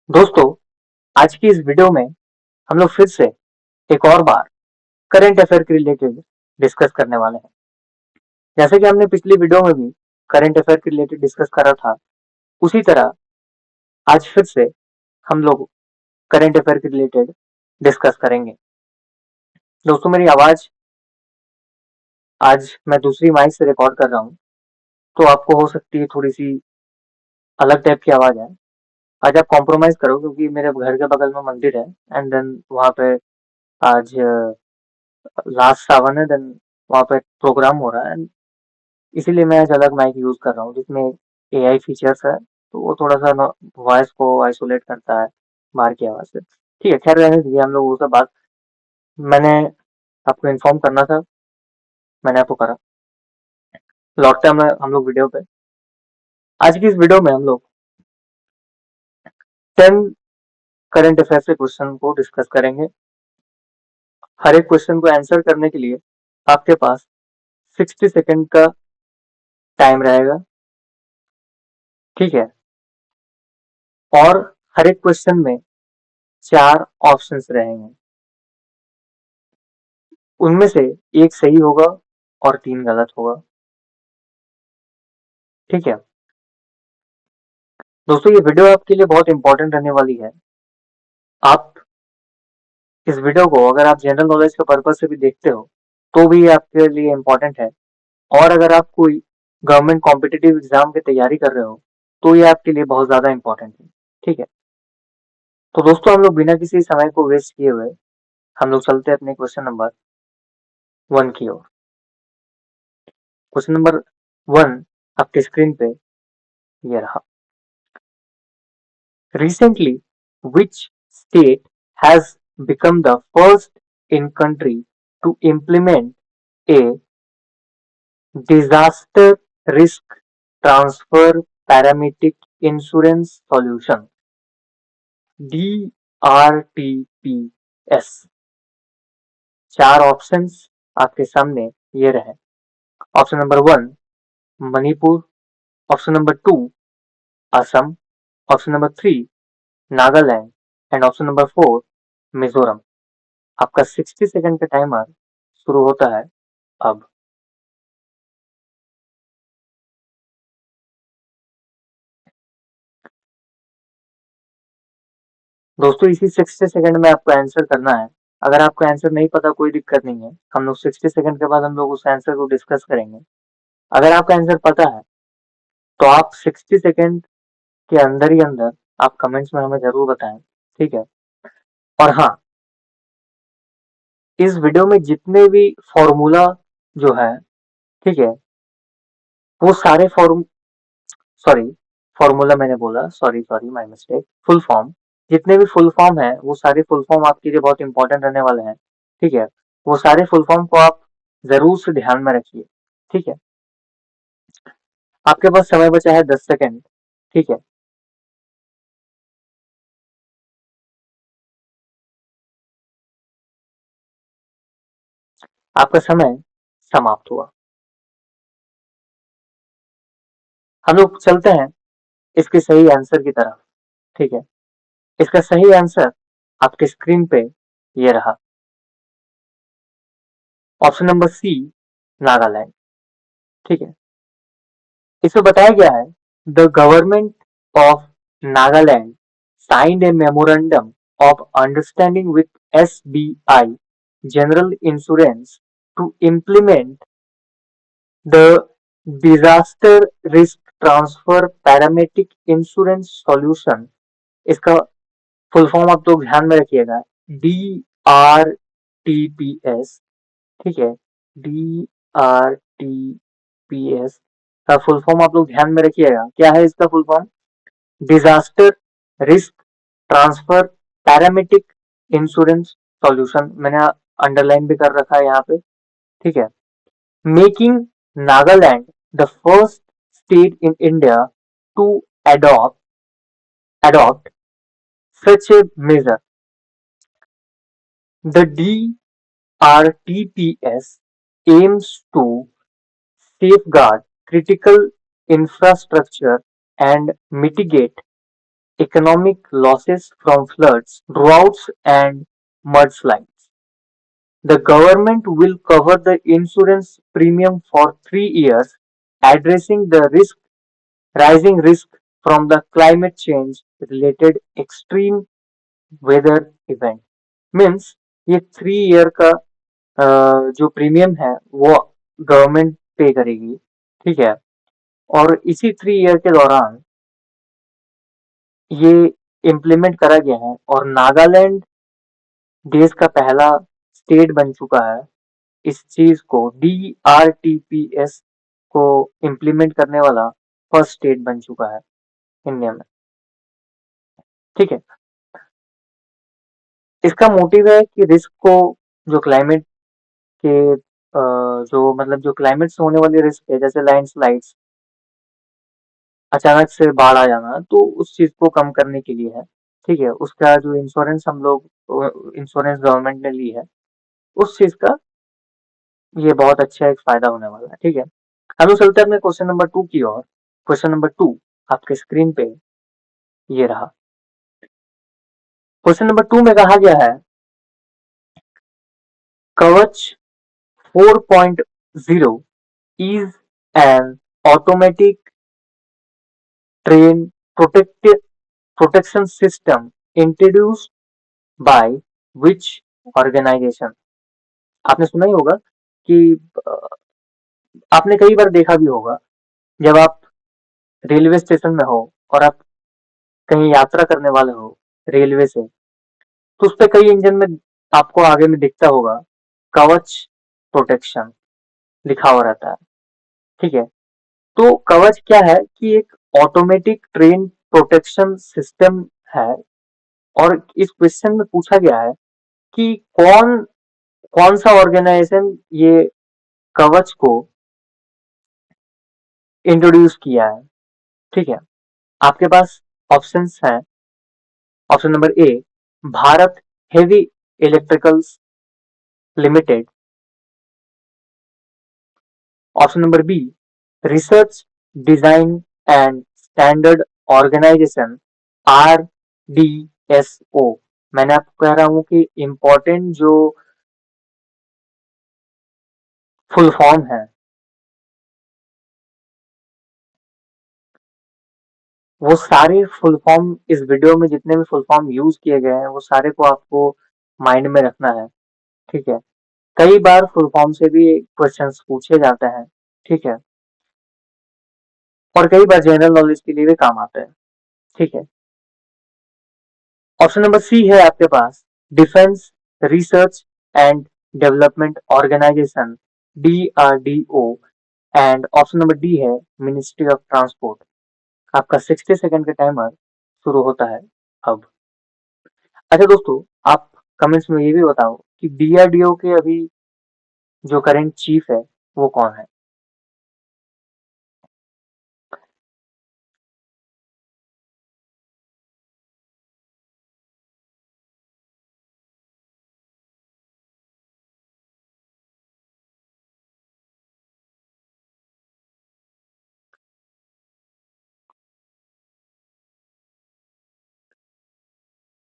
दोस्तों, आज की इस वीडियो में हम लोग फिर से एक और बार करंट अफेयर के रिलेटेड डिस्कस करने वाले हैं। जैसे कि हमने पिछली वीडियो में भी करंट अफेयर के रिलेटेड डिस्कस करा था, उसी तरह आज फिर से हम लोग करंट अफेयर के रिलेटेड डिस्कस करेंगे। दोस्तों, मेरी आवाज आज मैं दूसरी माइक से रिकॉर्ड कर रहा हूँ, तो आपको हो सकती है थोड़ी सी अलग टाइप की आवाज है। आज आप कॉम्प्रोमाइज करो क्योंकि मेरे घर के बगल में मंदिर है एंड देन वहाँ पे आज लास्ट सावन है, देन वहाँ पे प्रोग्राम हो रहा है। इसीलिए मैं आज अलग माइक यूज कर रहा हूँ जिसमें एआई फीचर्स है, तो वो थोड़ा सा वॉइस को आइसोलेट करता है बाहर की आवाज से। ठीक है, खैर रहने दीजिए, हम लोग वो सब बात मैंने आपको इन्फॉर्म करना था, मैंने आपको करा। लौटते हैं हम लोग वीडियो पे। आज की इस वीडियो में हम लोग 10 करंट अफेयर से क्वेश्चन को डिस्कस करेंगे। हर एक क्वेश्चन को आंसर करने के लिए आपके पास 60 सेकंड का टाइम रहेगा। ठीक है, और हर एक क्वेश्चन में 4 ऑप्शंस रहेंगे, उनमें से एक सही होगा और 3 गलत होगा। ठीक है दोस्तों, ये वीडियो आपके लिए बहुत इंपॉर्टेंट रहने वाली है। आप इस वीडियो को अगर आप जनरल नॉलेज के पर्पज से भी देखते हो तो भी ये आपके लिए इम्पोर्टेंट है, और अगर आप कोई गवर्नमेंट कॉम्पिटिटिव एग्जाम की तैयारी कर रहे हो तो ये आपके लिए बहुत ज्यादा इम्पोर्टेंट है। ठीक है, तो दोस्तों हम लोग बिना किसी समय को वेस्ट किए हुए हम लोग चलते हैं अपने क्वेश्चन नंबर 1 की ओर। क्वेश्चन नंबर 1 आपके स्क्रीन पे ये रहा। Recently, which state has become the first in country to implement a disaster risk transfer paramedic insurance solution DRTPS? 4 options आपके सामने ये रहे। Option number 1 Manipur, option number 2 Assam, option number 3 Nagaland and option number 4 Mizoram. आपका 60 second का timer शुरू होता है अब। दोस्तों, इसी 60 सेकंड में आपको आंसर करना है। अगर आपको आंसर नहीं पता कोई दिक्कत नहीं है, हम लोग 60 सेकंड के बाद हम लोग उस आंसर को डिस्कस करेंगे। अगर आपका आंसर पता है तो आप 60 सेकंड के अंदर ही अंदर आप कमेंट्स में हमें जरूर बताएं। ठीक है, और हाँ, इस वीडियो में जितने भी फॉर्मूला जो है, ठीक है, वो सारे सॉरी, फॉर्मूला मैंने बोला, sorry sorry my mistake, full form. जितने भी फुल फॉर्म है वो सारे फुल फॉर्म आपके लिए बहुत इंपॉर्टेंट रहने वाले हैं। ठीक है, वो सारे फुल फॉर्म को आप जरूर से ध्यान में रखिए। ठीक है, आपके पास समय बचा है 10 सेकेंड। ठीक है, आपका समय समाप्त हुआ। हम लोग चलते हैं इसके सही आंसर की तरफ। ठीक है, इसका सही आंसर आपके स्क्रीन पे ये रहा। Option number C, Nagaland. ठीक है, इसमें बताया गया है the government of Nagaland signed a memorandum of understanding with SBI General Insurance to implement the disaster risk transfer paramedic insurance solution। इसका फुल फॉर्म आप लोग ध्यान में रखिएगा, DRTPS। ठीक है, DRTPS का फुल फॉर्म आप लोग ध्यान में रखिएगा। क्या है इसका full form? Disaster risk transfer parametric insurance solution. मैंने अंडरलाइन भी कर रखा है यहाँ पे। ठीक है, making Nagaland the first state in India to adopt such a measure. The DRTPS aims to safeguard critical infrastructure and mitigate economic losses from floods, droughts, and mudslides. The government will cover the insurance premium for 3 years, addressing the rising risk from the climate change related extreme weather event. Means ये 3 year का जो premium है वो government पे करेगी, ठीक है। और इसी 3 ईयर के दौरान ये इम्प्लीमेंट करा गया है और नागालैंड देश का पहला स्टेट बन चुका है इस चीज को DRTPS को इम्प्लीमेंट करने वाला फर्स्ट स्टेट बन चुका है इंडिया में, ठीक है। इसका मोटिव है कि रिस्क को जो क्लाइमेट के जो मतलब जो क्लाइमेट से होने वाली रिस्क है जैसे लैंडस्लाइड्स, अचानक से बाढ़ आ जाना, तो उस चीज को कम करने के लिए है, ठीक है। उसका जो इंश्योरेंस हम लोग इंश्योरेंस गवर्नमेंट ने ली है उस चीज का ये बहुत अच्छा एक फायदा होने वाला है, ठीक है। हम लोग चलते हैं अपने क्वेश्चन नंबर 2 की ओर। क्वेश्चन नंबर 2 आपके स्क्रीन पे ये रहा। क्वेश्चन नंबर 2 में कहा गया है कवच 4.0 is an automatic train protection system introduced by which organization। आपने सुना ही होगा कि आपने कई बार देखा भी होगा जब आप रेलवे स्टेशन में हो और आप कहीं यात्रा करने वाले हो रेलवे से, तो उस पे कई इंजन में आपको आगे में दिखता होगा कवच प्रोटेक्शन लिखा हुआ रहता है, ठीक है। तो कवच क्या है कि एक ऑटोमेटिक ट्रेन प्रोटेक्शन सिस्टम है। और इस क्वेश्चन में पूछा गया है कि कौन कौन सा ऑर्गेनाइजेशन ये कवच को इंट्रोड्यूस किया है, ठीक है। आपके पास ऑप्शंस हैं। Option number A Bharat heavy electricals limited. Option number B research design and standard organisation RDSO। मैंने आपको कह रहा हूं कि इंपॉर्टेंट जो फुल फॉर्म है वो सारे फुल फॉर्म इस वीडियो में जितने भी फुल फॉर्म यूज किए गए हैं वो सारे को आपको माइंड में रखना है, ठीक है। कई बार फुल फॉर्म से भी क्वेश्चंस पूछे जाते हैं, ठीक है। और कई बार जनरल नॉलेज के लिए भी काम आते हैं, ठीक है। ऑप्शन नंबर सी है आपके पास Defence Research and Development Organisation DRDO। And option number D है मिनिस्ट्री ऑफ ट्रांसपोर्ट। आपका 60 सेकंड का टाइमर शुरू होता है अब। अच्छा दोस्तों, आप कमेंट्स में ये भी बताओ कि DRDO के अभी जो करंट चीफ है वो कौन है।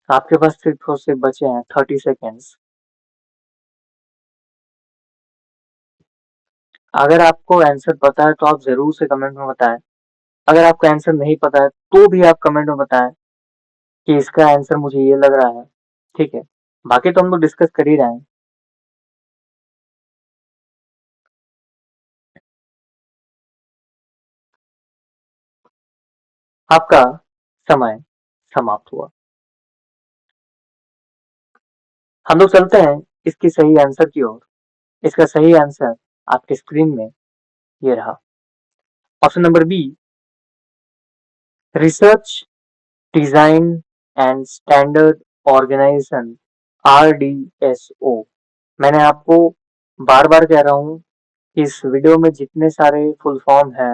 आपके पास सिर्फ और सिर्फ बचे हैं 30 सेकेंड्स। अगर आपको आंसर पता है तो आप जरूर से कमेंट में बताएं। अगर आपको आंसर नहीं पता है तो भी आप कमेंट में बताएं कि इसका आंसर मुझे ये लग रहा है, ठीक है। बाकी तो हम लोग डिस्कस कर ही रहे हैं। आपका समय समाप्त हुआ। हम लोग चलते हैं इसकी सही आंसर की ओर। इसका सही आंसर आपके स्क्रीन में ये रहा। Option number B research design and standard organisation RDSO। मैंने आपको बार बार कह रहा हूँ कि इस वीडियो में जितने सारे फुल फॉर्म है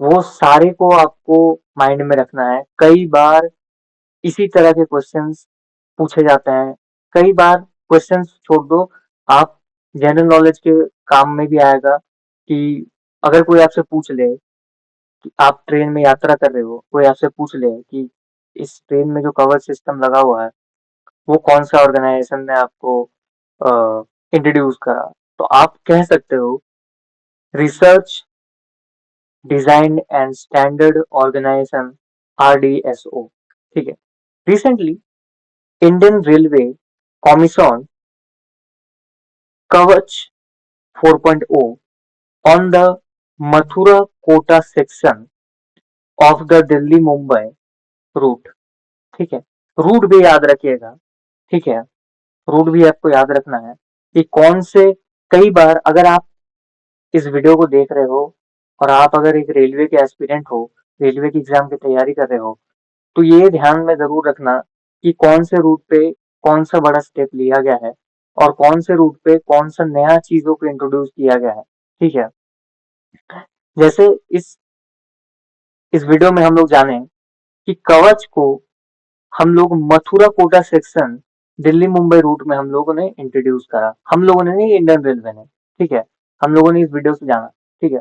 वो सारे को आपको माइंड में रखना है। कई बार इसी तरह के क्वेश्चंस पूछे जाते हैं। कई बार क्वेश्चंस छोड़ दो, आप जनरल नॉलेज के काम में भी आएगा कि अगर कोई आपसे पूछ ले कि आप ट्रेन में यात्रा कर रहे हो, कोई आपसे पूछ ले कि इस ट्रेन में जो कवर सिस्टम लगा हुआ है वो कौन सा ऑर्गेनाइजेशन ने आपको इंट्रोड्यूस करा, तो आप कह सकते हो research design and standard organisation, RDSO। ठीक है। रिसेंटली इंडियन रेलवे कमीशन कवच 4.0 on the Mathura Kota section of the Delhi Mumbai route. ठीक है। रूट भी याद रखिएगा। ठीक है। रूट भी आपको याद रखना है कि कौन से, कई बार अगर आप इस वीडियो को देख रहे हो और आप अगर एक रेलवे के एस्पिरेंट हो, रेलवे की एग्जाम की तैयारी कर रहे हो, तो ये ध्यान में जरूर रखना कि कौन से रूट पे कौन सा बड़ा स्टेप लिया गया है और कौन से रूट पे कौन सा नया चीजों को इंट्रोड्यूस किया गया है। ठीक है। जैसे इस वीडियो में हम लोग जाने कि कवच को हम लोग मथुरा कोटा सेक्शन दिल्ली मुंबई रूट में हम लोगों ने इंट्रोड्यूस करा, हम लोगों ने नहीं, इंडियन रेलवे ने। ठीक है। हम लोगों ने इस वीडियो से जाना। ठीक है।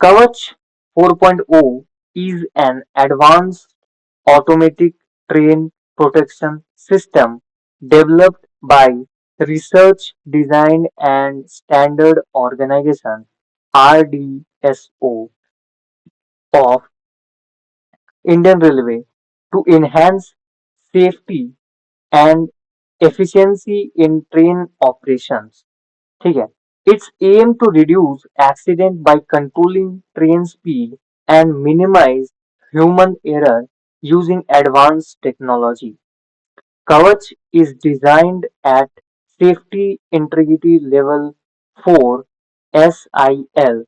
कवच 4.0 is an advanced automatic train protection system developed by Research Design and Standard Organization, RDSO, of Indian Railway to enhance safety and efficiency in train operations. ठीक है। Its aim to reduce accident by controlling train speed and minimize human error using advanced technology. Kavach is designed at Safety Integrity Level 4 SIL।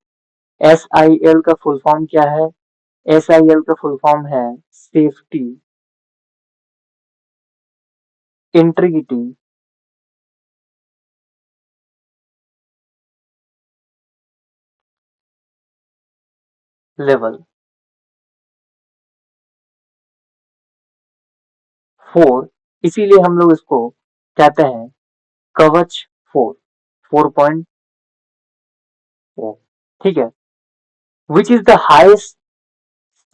SIL का full form क्या है? SIL का full form है safety integrity level 4, इसीलिए हम लोग इसको कहते हैं कवच 4, 4.0। ठीक है। Which is the highest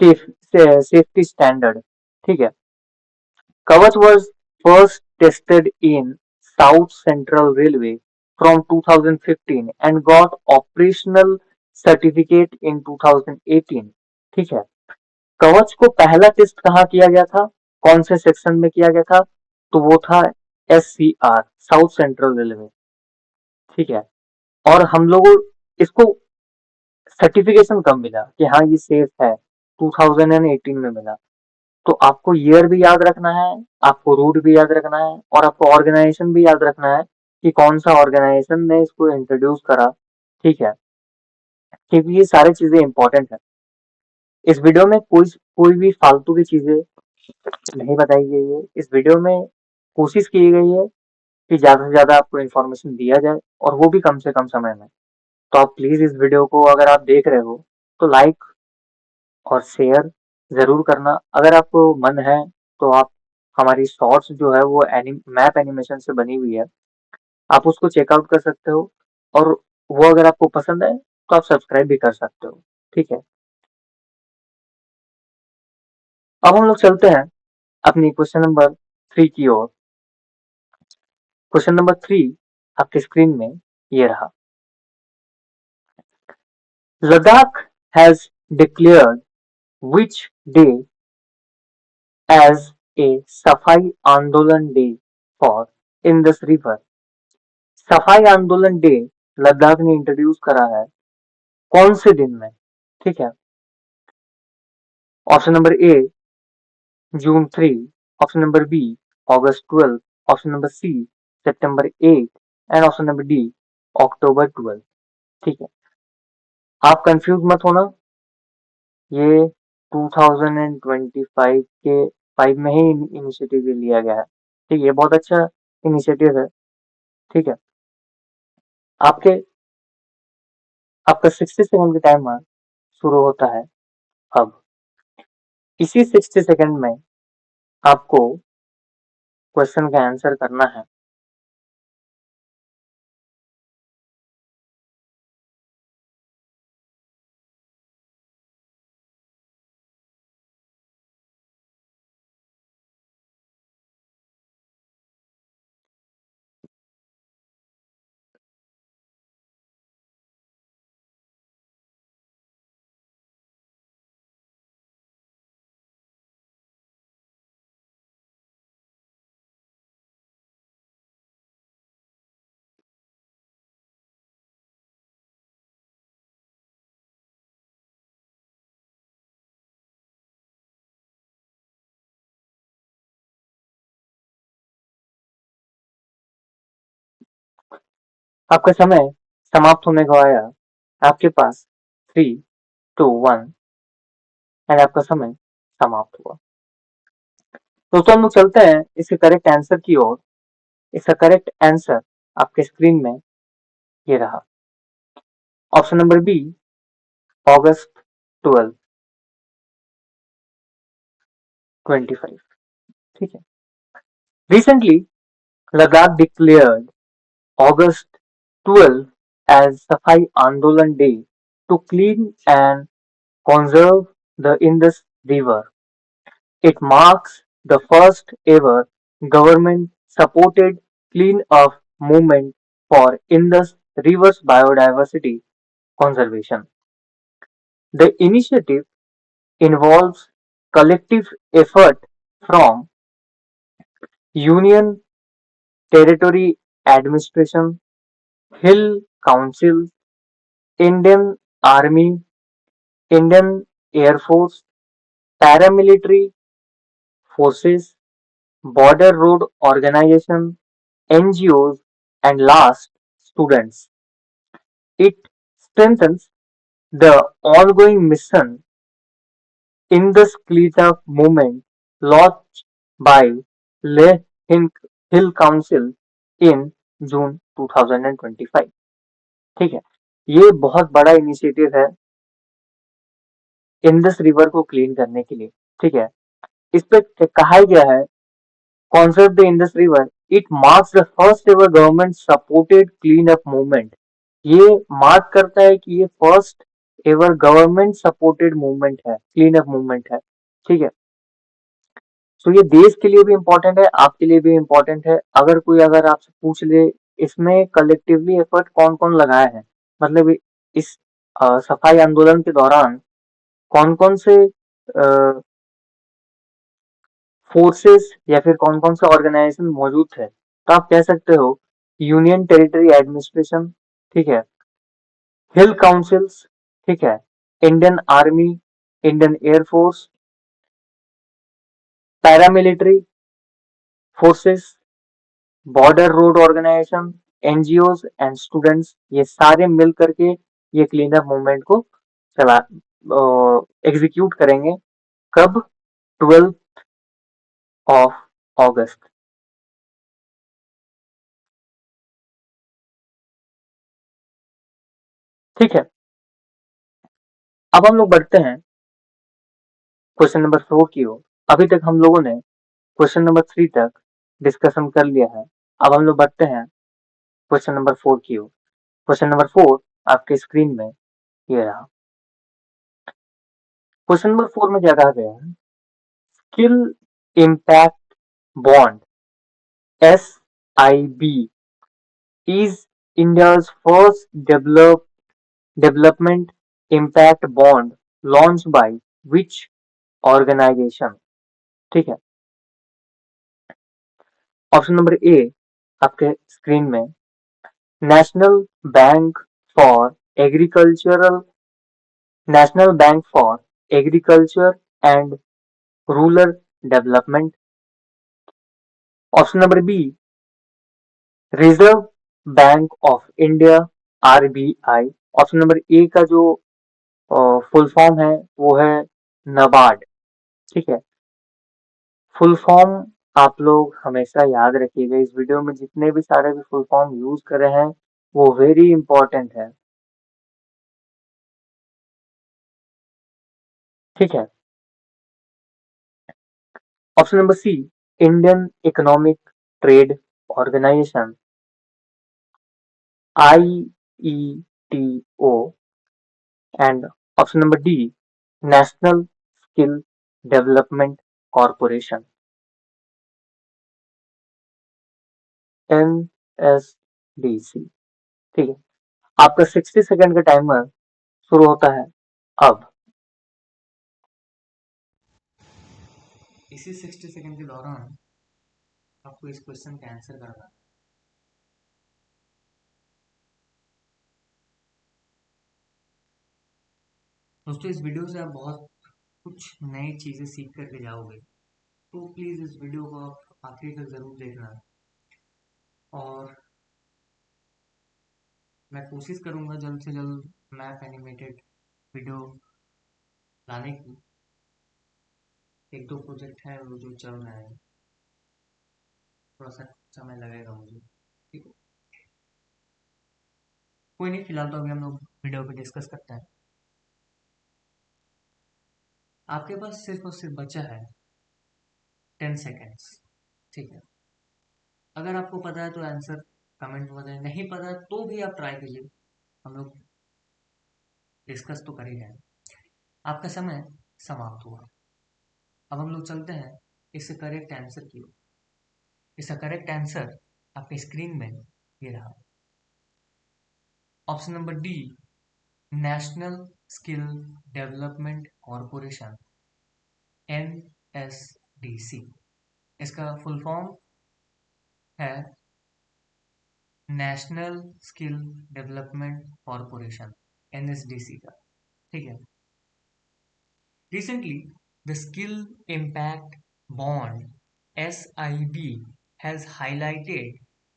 safety standard. ठीक है। कवच was first tested in South Central Railway from 2015 and got operational certificate in 2018। ठीक है। कवच को पहला टेस्ट कहाँ किया गया था, कौन से सेक्शन में किया गया था, तो वो था SCR, साउथ सेंट्रल रेलवे। ठीक है। और हम लोगों इसको सर्टिफिकेशन कब मिला कि हाँ ये सेफ है, 2018 में मिला। तो आपको ईयर भी याद रखना है, आपको रूट भी याद रखना है और आपको ऑर्गेनाइजेशन भी याद रखना है कि कौन सा ऑर्गेनाइजेशन ने इसको इंट्रोड्यूस करा। ठीक है। क्योंकि ये सारी चीजें इंपॉर्टेंट है। इस वीडियो में कोई कोई भी फालतू की चीजें नहीं बताई गई है। इस वीडियो में कोशिश की गई है कि ज्यादा से ज्यादा आपको इन्फॉर्मेशन दिया जाए और वो भी कम से कम समय में। तो आप प्लीज इस वीडियो को अगर आप देख रहे हो तो लाइक और शेयर जरूर करना। अगर आपको मन है तो आप हमारी शॉर्ट्स जो है वो मैप एनिमेशन से बनी हुई है, आप उसको चेकआउट कर सकते हो और वो अगर आपको पसंद है तो आप सब्सक्राइब भी कर सकते हो। ठीक है। अब हम लोग चलते हैं अपनी क्वेश्चन नंबर 3 की ओर। क्वेश्चन नंबर 3 आपकी स्क्रीन में ये रहा। Ladakh has declared which day as a सफाई आंदोलन डे फॉर इंडस रिवर। सफाई आंदोलन डे लद्दाख ने इंट्रोड्यूस करा है कौन से दिन में? ठीक है। Option number A June 3, option number B August 12, option number C September 8 and option number D October 12। ठीक है। आप कंफ्यूज मत होना, ये 2025 के 5 में ही इनिशिएटिव लिया गया है। ठीक है। बहुत अच्छा इनिशिएटिव है। ठीक है। आपके आपका 60 सेकंड का टाइमर शुरू होता है अब। इसी 60 सेकंड में आपको क्वेश्चन का आंसर करना है। आपका समय समाप्त होने को आया। आपके पास 3, 2, 1 एंड आपका समय समाप्त हुआ। दोस्तों हम लोग चलते हैं इसके करेक्ट आंसर की ओर। इसका करेक्ट आंसर आपके स्क्रीन में ये रहा, ऑप्शन नंबर बी, August 12, 25। ठीक है। Recently, Ladakh declared August 12 as Safai Andolan Day to clean and conserve the Indus River. It marks the first ever government supported clean up movement for Indus River's biodiversity conservation. The initiative involves collective effort from Union Territory Administration, Hill Council, Indian Army, Indian Air Force, paramilitary forces, border road organization, NGOs, and last, students. It strengthens the ongoing mission in the cleanup movement launched by Leh Hill Council in June 2025। ठीक है, ये बहुत बड़ा initiative है Indus river को clean करने के लिए। ठीक है, इस पे कहा गया है conserve the Indus River. It marks the first ever government supported clean up movement। ये मार्क करता है कि ये first ever government supported movement है, क्लीन अप मूवमेंट है। ठीक है, तो ये देश के लिए भी इम्पोर्टेंट है, आपके लिए भी इम्पोर्टेंट है। अगर आपसे पूछ ले इसमें कलेक्टिवली एफर्ट कौन कौन लगाया है, मतलब इस सफाई आंदोलन के दौरान कौन कौन से फोर्सेस या फिर कौन कौन से ऑर्गेनाइजेशन मौजूद थे, तो आप कह सकते हो यूनियन टेरिटरी एडमिनिस्ट्रेशन, ठीक है, हिल काउंसिल्स, ठीक है, Indian army, Indian air force, paramilitary forces, border road organisation, NGOs and students, ये सारे मिल करके ये क्लीन अप मूवमेंट को चला एग्जीक्यूट करेंगे। कब? 12 अगस्त। ठीक है, अब हम लोग बढ़ते हैं क्वेश्चन नंबर 4 की ओर। अभी तक हम लोगों ने क्वेश्चन नंबर 3 तक डिस्कशन कर लिया है। अब हम लोग बढ़ते हैं क्वेश्चन नंबर 4 की ओर। क्वेश्चन नंबर 4 आपके स्क्रीन में ये रहा। क्वेश्चन नंबर 4 में क्या कहा गया है? Skill impact bond SIB is India's first development impact bond launched by which organization? ठीक है, ऑप्शन नंबर ए आपके स्क्रीन में, national bank for agricultural national bank for agriculture and rural development. Option number B, reserve bank of India RBI। Option number A का जो full form है वो है नबार्ड। ठीक है, फुल फॉर्म आप लोग हमेशा याद रखिएगा। इस वीडियो में जितने भी सारे भी फुल फॉर्म यूज कर रहे हैं वो वेरी इंपॉर्टेंट है। ठीक है, option number C, Indian economic trade organisation IETO। And option number D, national skill development corporation NSDC। ठीक है, आपका 60 सेकंड का टाइमर शुरू होता है अब। इसी 60 सेकंड के दौरान आपको इस क्वेश्चन का आंसर करना है। दोस्तों इस वीडियो से आप बहुत कुछ नई चीजें सीख करके जाओगे, तो प्लीज इस वीडियो को आप आखिरी तक जरूर देखना। और मैं कोशिश करूँगा जल्द से जल्द मैप एनिमेटेड वीडियो लाने की। एक दो प्रोजेक्ट है वो जो चल रहा है, थोड़ा सा समय लगेगा मुझे, ठीक है। कोई नहीं, फिलहाल तो अभी हम लोग वीडियो पे डिस्कस करते हैं। आपके पास सिर्फ और सिर्फ बचा है 10 सेकेंड्स, ठीक है। अगर आपको पता है तो आंसर कमेंट में बताएं, नहीं पता है तो भी आप ट्राई कीजिए, हम लोग डिस्कस तो कर ही रहे हैं। आपका समय समाप्त हुआ। अब हम लोग चलते हैं इससे करेक्ट आंसर की ओर। इसका करेक्ट आंसर आपके स्क्रीन में ये रहा, option number D, national skill development corporation, NSDC। इसका फुल फॉर्म है national skill development corporation, NSDC का, ठीक है। Recently, the Skill Impact Bond (SIB) has highlighted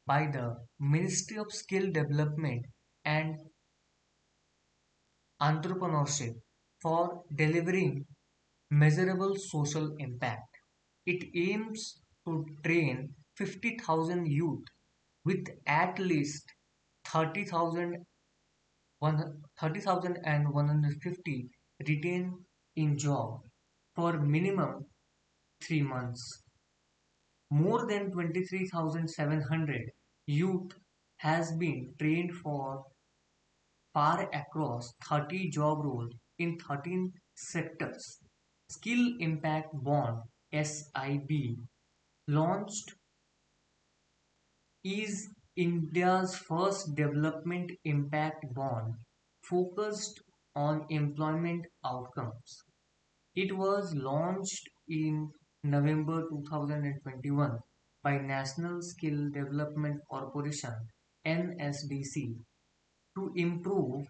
by the Ministry of Skill Development and Entrepreneurship for delivering measurable social impact. It aims to train 50,000 youth with at least 30,000 30,000 and 150 retained in job for minimum 3 months. More than 23,700 youth has been trained for far across 30 job roles in 13 sectors. Skill Impact Bond (SIB) launched is India's first development impact bond focused on employment outcomes. It was launched in November 2021 by National Skill Development Corporation (NSDC) to improve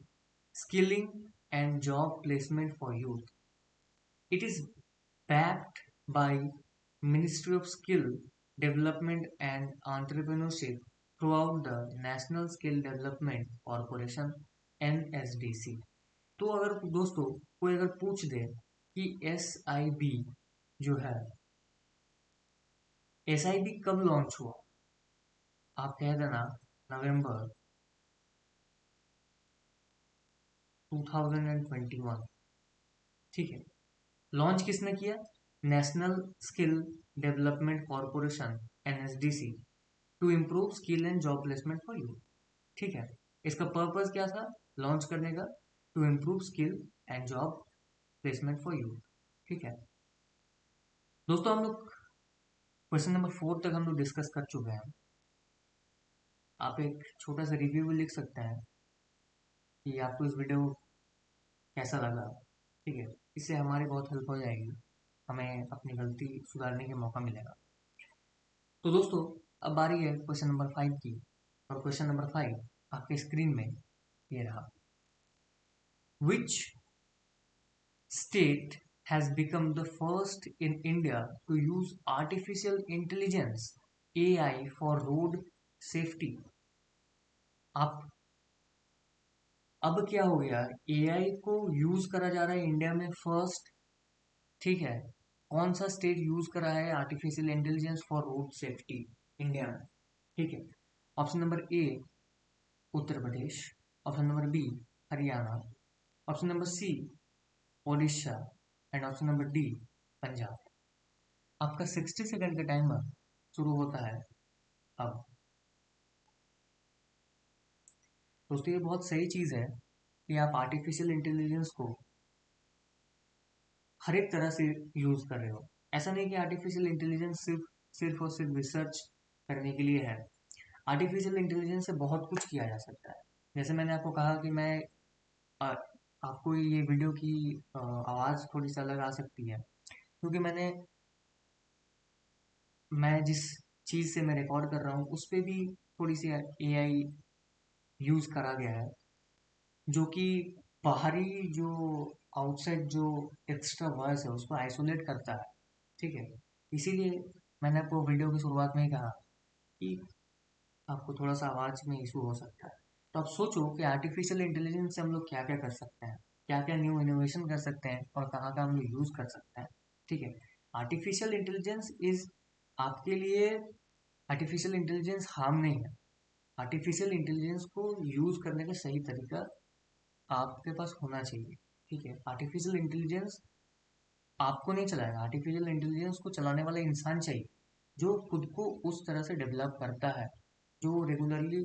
skilling and job placement for youth. It is backed by Ministry of Skill Development and Entrepreneurship throughout the National Skill Development Corporation (NSDC). तो अगर दोस्तों कोई अगर पूछ दे कि SIB जो है, SIB कब लॉन्च हुआ, आप कह देना नवंबर 2021, ठीक है। लॉन्च किसने किया, national skill development corporation NSDC to improve skill and job placement for youth, ठीक है। इसका पर्पस क्या था लॉन्च करने का, to improve skill and job placement for youth, ठीक है। दोस्तों हम लोग क्वेश्चन नंबर 4 तक हम लोग डिस्कस कर चुके हैं। आप एक छोटा सा रिव्यू भी लिख सकते हैं कि आपको इस वीडियो कैसा लगा, ठीक है। इससे हमारी बहुत हेल्प हो जाएगी, हमें अपनी गलती सुधारने का मौका मिलेगा। तो दोस्तों अब बारी है क्वेश्चन नंबर 5 की, और क्वेश्चन नंबर 5 आपके स्क्रीन में ये रहा। Which state has become the first in India to use artificial intelligence AI for road safety? आप अब क्या हो गया, AI को यूज करा जा रहा है इंडिया में फर्स्ट, ठीक है। कौन सा स्टेट यूज कर रहा है artificial intelligence for road safety India में, ठीक है। Option number A Uttar Pradesh, option number B Haryana, option number C Odisha, and option number D Punjab. आपका 60 सेकंड का टाइमर शुरू होता है अब। दोस्तों ये बहुत सही चीज़ है कि आप आर्टिफिशियल इंटेलिजेंस को हर एक तरह से यूज़ कर रहे हो। ऐसा नहीं कि आर्टिफिशियल इंटेलिजेंस सिर्फ और सिर्फ रिसर्च करने के लिए है। आर्टिफिशियल इंटेलिजेंस से बहुत कुछ किया जा सकता है। जैसे मैंने आपको कहा कि आ, आपको ये वीडियो की आवाज़ थोड़ी सी अलग आ सकती है, क्योंकि मैं जिस चीज़ से मैं रिकॉर्ड कर रहा हूँ उस पर भी थोड़ी सी AI यूज़ करा गया है, जो कि बाहरी जो आउटसाइड जो एक्स्ट्रा वॉइस है उसको आइसोलेट करता है, ठीक है। इसीलिए मैंने आपको वीडियो की शुरुआत में ही कहा कि आपको थोड़ा सा आवाज़ में इशू हो सकता है। तो आप सोचो कि आर्टिफिशियल इंटेलिजेंस से हम लोग क्या क्या कर सकते हैं, क्या क्या न्यू इनोवेशन कर सकते हैं और कहाँ का हम लोग यूज़ कर सकते हैं। ठीक है, आर्टिफिशियल इंटेलिजेंस इज आपके लिए, आर्टिफिशियल इंटेलिजेंस हार्म नहीं है। आर्टिफिशियल इंटेलिजेंस को यूज़ करने का सही तरीका आपके पास होना चाहिए। ठीक है, आर्टिफिशियल इंटेलिजेंस आपको नहीं चलाएगा, आर्टिफिशियल इंटेलिजेंस को चलाने वाला इंसान चाहिए जो खुद को उस तरह से डेवलप करता है, जो रेगुलरली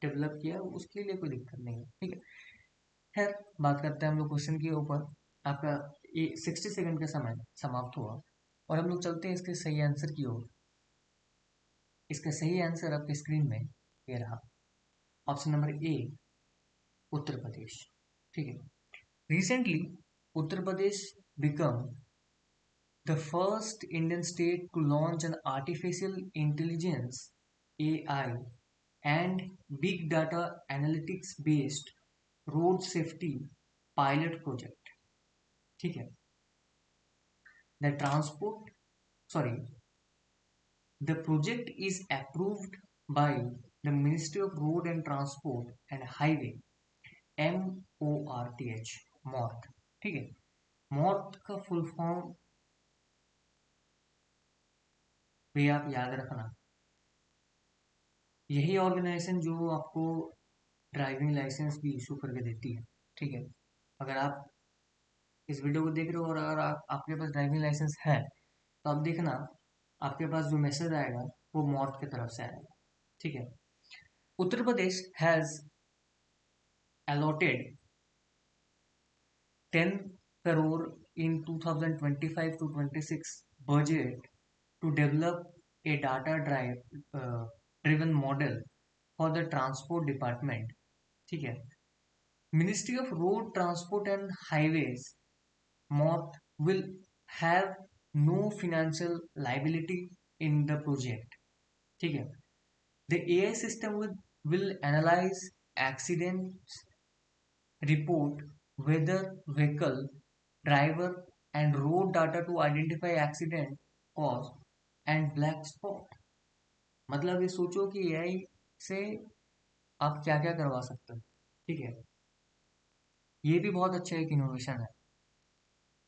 डेवलप किया है, उसके लिए कोई दिक्कत नहीं है। ठीक है, खैर बात करते हैं हम लोग क्वेश्चन के ऊपर। आपका ये 60 सेकंड का समय समाप्त हुआ और हम लोग चलते हैं इसके सही आंसर की ओर। इसका सही आंसर आपके स्क्रीन में ये रहा, ऑप्शन नंबर ए, उत्तर प्रदेश। ठीक है, recently Uttar Pradesh become the first Indian state to launch an artificial intelligence (AI) and big data analytics based road safety pilot project. ठीक है, the transport sorry the project is approved by the Ministry of Road and Transport and Highway, MORTH, MORTH। ठीक है, MORTH का full form भी आप याद रखना, यही ऑर्गेनाइजेशन जो आपको ड्राइविंग लाइसेंस भी इशू करके देती है। ठीक है, अगर आप इस वीडियो को देख रहे हो और अगर आपके पास ड्राइविंग लाइसेंस है तो आप देखना आपके पास जो मैसेज आएगा वो मॉर्थ की तरफ से आएगा। ठीक है, Uttar Pradesh has allotted 10 crore in 2025 to 26 budget to develop a data driven model for the transport department। ठीक है, Ministry of Road Transport and Highways, MOTH, will have no financial liability in the project। ठीक है, the AI system will analyze accidents report, weather, vehicle, driver and road data to identify accident cause and black spot। मतलब ये सोचो कि AI से आप क्या क्या करवा सकते हो। ठीक है, ये भी बहुत अच्छा एक इनोवेशन है,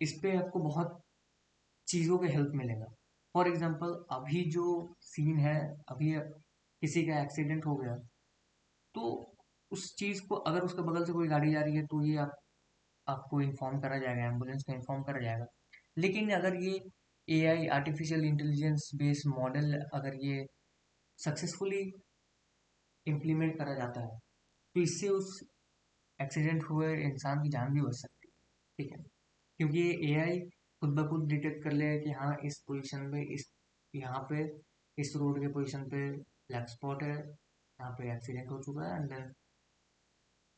इस पे आपको बहुत चीज़ों का हेल्प मिलेगा। फॉर एग्जांपल अभी जो सीन है, अभी किसी का एक्सीडेंट हो गया तो उस चीज़ को अगर उसके बगल से कोई गाड़ी जा रही है तो ये आपको इन्फॉर्म करा जाएगा, एम्बुलेंस को इन्फॉर्म करा जाएगा। लेकिन अगर ये AI artificial intelligence based model अगर ये सक्सेसफुली इम्प्लीमेंट करा जाता है तो इससे उस एक्सीडेंट हुए इंसान की जान भी बच सकती है। ठीक है, क्योंकि ये एआई खुद ब खुद डिटेक्ट कर लेगा कि हाँ इस पोजीशन पे, इस यहाँ पे इस रोड के पोजीशन पे ब्लैक स्पॉट है, यहाँ पे एक्सीडेंट हो चुका है, एंड देन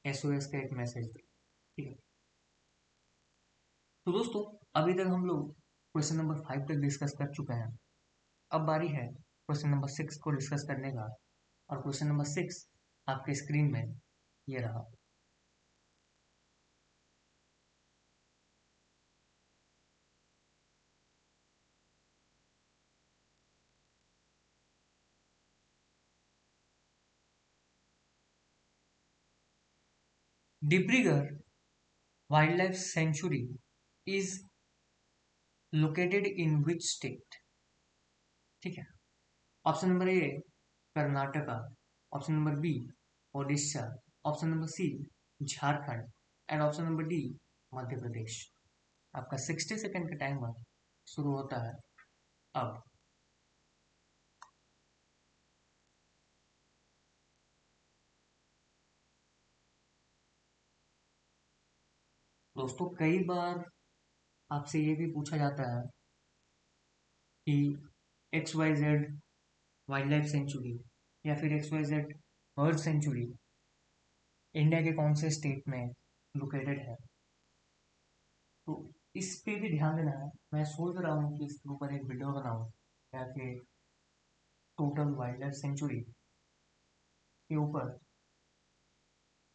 एसओएस का एक मैसेज। ठीक है, तो दोस्तों अभी तक हम लोग क्वेश्चन नंबर 5 तक डिस्कस कर चुके हैं। अब बारी है क्वेश्चन नंबर 6 को डिस्कस करने का, और क्वेश्चन नंबर 6 आपके स्क्रीन में ये रहा। Dibrugarh wildlife sanctuary is located in which state? ठीक है, option number A Karnataka, option number B Odisha, option number C Jharkhand and option number D Madhya Pradesh. आपका 60 सेकेंड का टाइमर शुरू होता है अब। दोस्तों कई बार आपसे ये भी पूछा जाता है कि X Y Z wildlife sanctuary या फिर X Y Z bird sanctuary India के कौन से स्टेट में लोकेटेड है। तो इस पे भी ध्यान देना है। मैं सोच रहा हूँ कि इसके ऊपर एक वीडियो बनाऊँ या फिर टोटल वाइल्ड लाइफ सेंचुरी के ऊपर,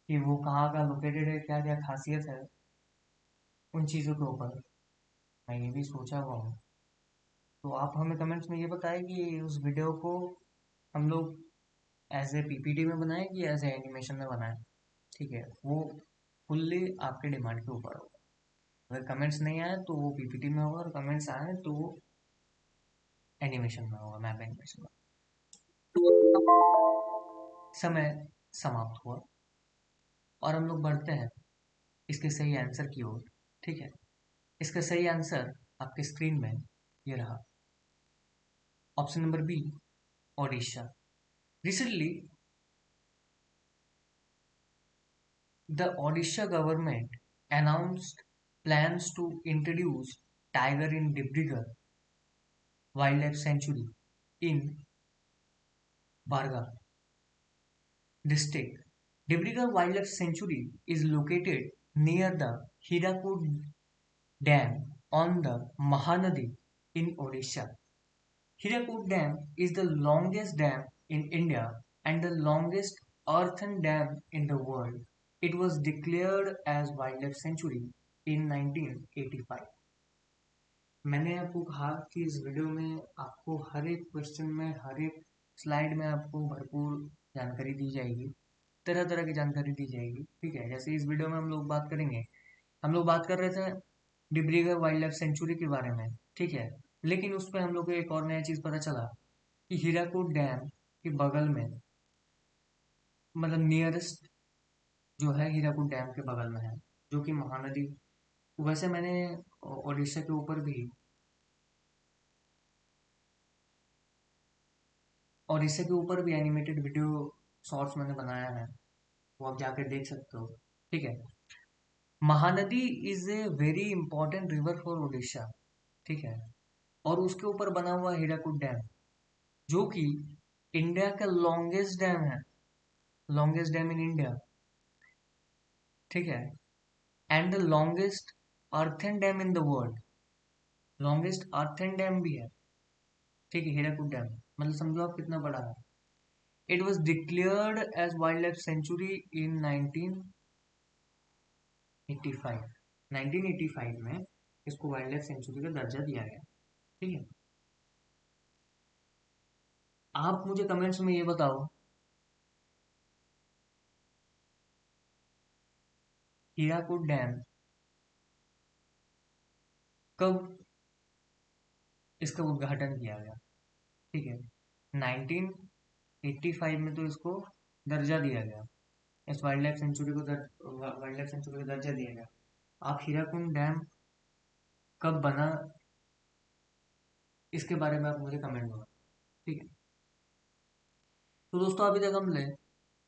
कि वो कहाँ का लोकेटेड है, क्या क्या खासियत है, उन चीज़ों के ऊपर मैं ये भी सोचा हुआ हूँ। तो आप हमें कमेंट्स में ये बताएं कि उस वीडियो को हम लोग एज ए पीपीटी में बनाए कि एज ए एनिमेशन में बनाए, ठीक है, वो फुल्ली आपके डिमांड के ऊपर होगा। अगर कमेंट्स नहीं आए तो वो पीपीटी में होगा, और कमेंट्स आए तो वो एनिमेशन में होगा, मैप एनिमेशन में। समय समाप्त हुआ और हम लोग बढ़ते हैं इसके सही आंसर की ओर, ठीक है। इसका सही आंसर आपके स्क्रीन में ये रहा, option number B, Odisha. Recently the Odisha government announced plans to introduce tiger in Dibrugarh Wildlife Sanctuary in Bargarh district. Dibrugarh Wildlife Sanctuary is located near the Hirakud Dam on the Mahanadi in Odisha. Hirakud Dam is the longest dam in India and the longest earthen dam in the world. It was declared as Wildlife Sanctuary in 1985. मैंने आपको कहा कि इस video में आपको हर एक question में, हर एक स्लाइड में आपको भरपूर जानकारी दी जाएगी, तरह तरह की जानकारी दी जाएगी, ठीक है। जैसे इस वीडियो में हम लोग बात करेंगे, हम लोग बात कर रहे थे डिब्रूगढ़ वाइल्ड लाइफ सेंचुरी के बारे में, ठीक है। लेकिन उस पर हम लोग को एक और नया चीज़ पता चला कि हीराकुद डैम के बगल में, मतलब नियरेस्ट जो है हीराकुद डैम के बगल में है, जो कि महानदी। वैसे मैंने उड़ीसा के ऊपर भी, और इससे के ऊपर भी एनिमेटेड वीडियो शॉर्ट्स मैंने बनाया है, वो आप जाकर देख सकते हो, ठीक है। Mahanadi is a very important river for Orissa, ठीक है। और उसके ऊपर बना हुआ हीराकुद डैम, जो कि इंडिया का लॉन्गेस्ट डैम है, लॉन्गेस्ट डैम इन इंडिया, ठीक है। And the longest earthen dam in the world, longest earthen dam भी है, ठीक है, हीराकुद डैम। मतलब समझो आप कितना बड़ा है। It was declared as wildlife sanctuary in 1985। 1985 में इसको वाइल्ड लाइफ सेंचुरी का दर्जा दिया गया, ठीक है। आप मुझे कमेंट्स में ये बताओ, हीराकुद डैम कब इसका उद्घाटन किया गया, ठीक है। 1985 में तो इसको दर्जा दिया गया, इस वाइल्ड लाइफ सेंचुरी को वाइल्ड लाइफ सेंचुरी का दर्जा दिया गया। आप हीराकुद डैम कब बना, इसके बारे में आप मुझे कमेंट करो, ठीक है। तो दोस्तों अभी तक हमने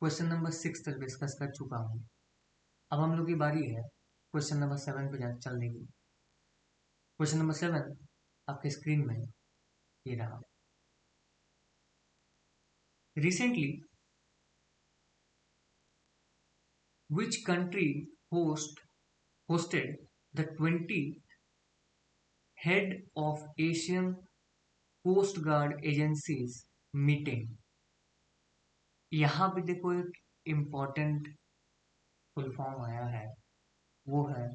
क्वेश्चन नंबर 6 तक डिस्कस कर चुका हूँ। अब हम लोग की बारी है क्वेश्चन नंबर 7 पे चलने की। क्वेश्चन नंबर 7 आपके स्क्रीन में ये रहा। Recently which country hosted the 20 head of Asian Coast Guard agencies meeting? यहाँ पे देखो एक इम्पोर्टेंट फुल फॉर्म आया है, वो है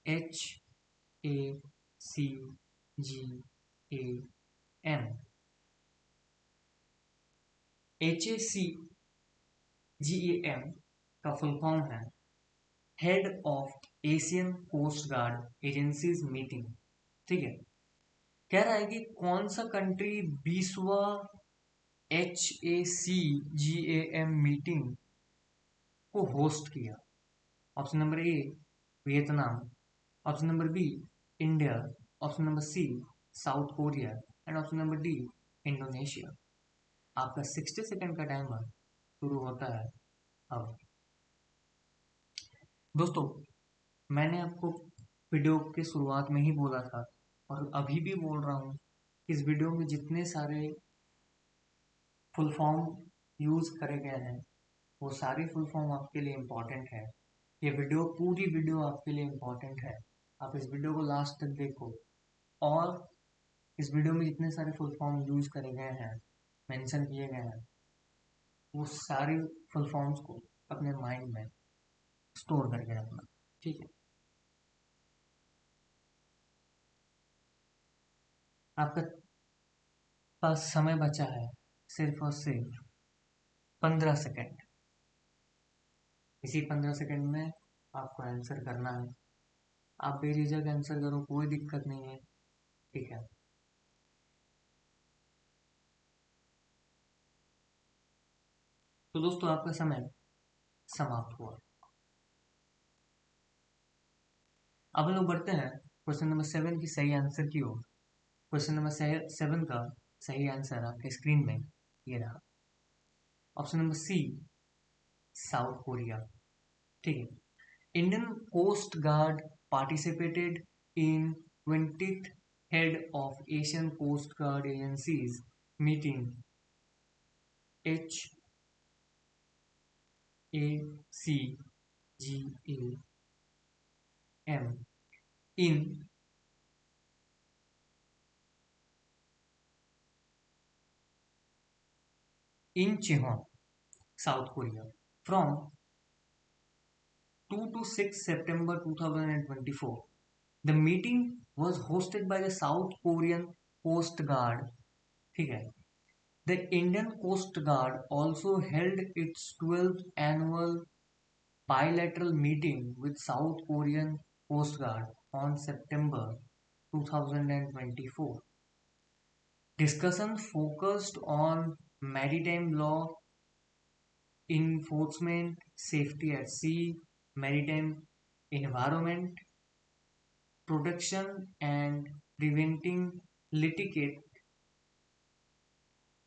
HACGAM। HACGAM का फुल फॉर्म है head of Asian coast guard agencies meeting, ठीक है। कह रहा है कि कौन सा कंट्री 20वां HACGAM मीटिंग को होस्ट किया। Option number A Vietnam, option number B India, option number C South Korea, and option number D Indonesia. आपका 60 सेकंड का टाइमर शुरू होता है अब। दोस्तों मैंने आपको वीडियो के शुरुआत में ही बोला था, और अभी भी बोल रहा हूँ, इस वीडियो में जितने सारे फुल फॉर्म यूज करे गए हैं, वो सारी फुल फॉर्म आपके लिए इम्पोर्टेंट है। ये वीडियो, पूरी वीडियो आपके लिए इम्पोर्टेंट है। आप इस वीडियो को लास्ट तक देखो, और इस वीडियो में जितने सारे फुल फॉर्म यूज करे गए हैं, मेंशन किए गए हैं, वो सारी फुल फॉर्म्स को अपने माइंड में स्टोर करके रखना, ठीक है। आपका पास समय बचा है सिर्फ और सिर्फ 15 सेकेंड। इसी 15 सेकेंड में आपको आंसर करना है। आप बेझिझक आंसर करो, कोई दिक्कत नहीं है, ठीक है। तो दोस्तों आपका समय समाप्त हुआ। अब हम लोग बढ़ते हैं क्वेश्चन नंबर 7 की सही आंसर की ओर। क्वेश्चन नंबर 7 का सही आंसर आपके स्क्रीन में ये रहा, option number C, South Korea. ठीक है। Indian coast guard participated in 20th head of Asian coast guard agencies meeting HACGAM in Incheon, South Korea, from 2 to 6 September 2024. The meeting was hosted by the South Korean Coast Guard. ठीक है। The Indian Coast Guard also held its 12th annual bilateral meeting with South Korean Coast Guard on September 2024. Discussion focused on maritime law, enforcement, safety at sea, maritime environment, protection, and preventing litigate